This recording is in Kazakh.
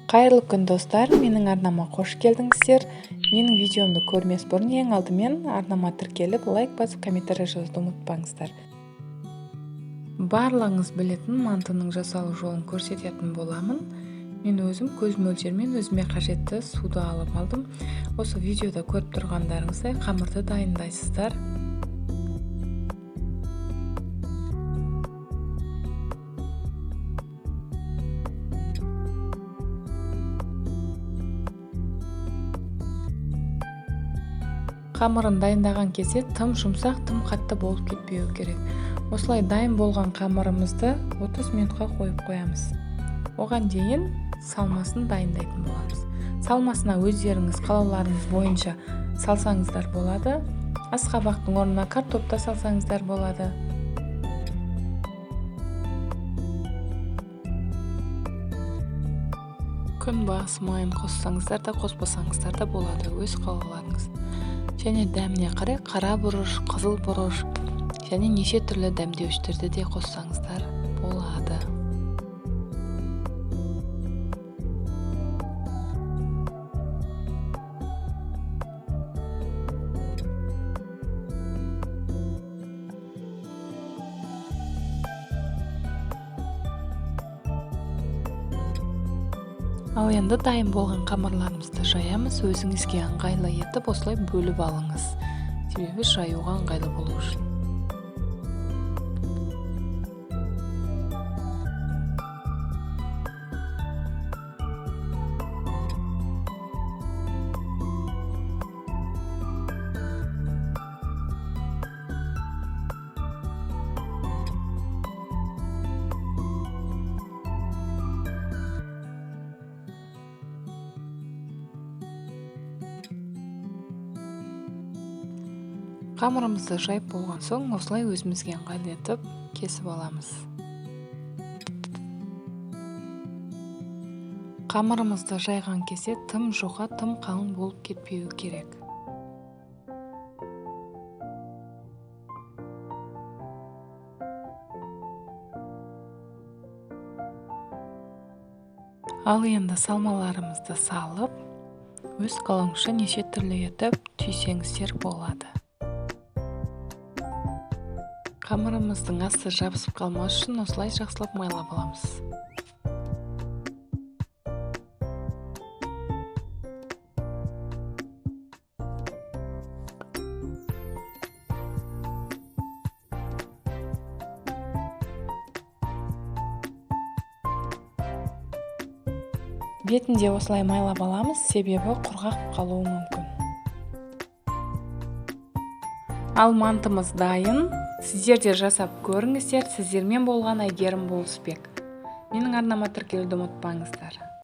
Қайырлы күн достар, менің арнама қош келдіңіздер. Менің видеомды көрмес бұрын ең алдымен арнама тіркеліп, лайк басып, комментарий жазуды ұмытпаңыздар. Барлығыңыз білетін мантының жасалу жолын көрсететін боламын. Мен өзім көз мөлшермен өзіме қажетті суды алып алдым. Осы видеода көріп тұрғандарыңыздай қамырды дайындайсыздар. Қамырын дайындаған кезде тым жұмсақ, тым қатты болып кетпеуі керек. Осылай дайын болған қамырымызды 30 минутқа қойып қоямыз. Оған дейін салмасын дайындайтын боламыз. Салмасына өздеріңіз қалауларыңыз бойынша салсаңыздар болады. Асқабақтың орнына картопта салсаңыздар болады. Күнбағыс майын қоссаңыздар да, қоспасаңыздар да болады, өз қалауларыңыз. Және дәміне қарай қара бұрыш, қызыл бұрыш және неше түрлі дәмдеуіштерді де қоссаңыздар болады. Ал енді дайын болған қамырларымызды жаямыз, өзіңізге ыңғайлы етіп осылай бөліп алыңыз. Себебі жаюға ыңғайлы болу үшін. Қамырымызды жайып болған соң, осылай өзімізге ыңғайлы етіп кесіп аламыз. Қамырымызды жайған кезде тым жұқа, тым қалың болып кетпеуі керек. Ал енді салмаларымызды салып, өз қалауыңызша неше түрлі етіп түйсеңіздер болады. Қамырымыздың асты жабысып қалмас үшін осылай жақсылап майлап аламыз. Бетінде осылай майлап аламыз, себебі құрғақ қалуы мүмкін. Ал мантымыз дайын. Сіздер де жасап көріңіздер. Сіздермен болған Әйгерім Болысбек. Менің арнама тіркелуді ұмытпаңыздар.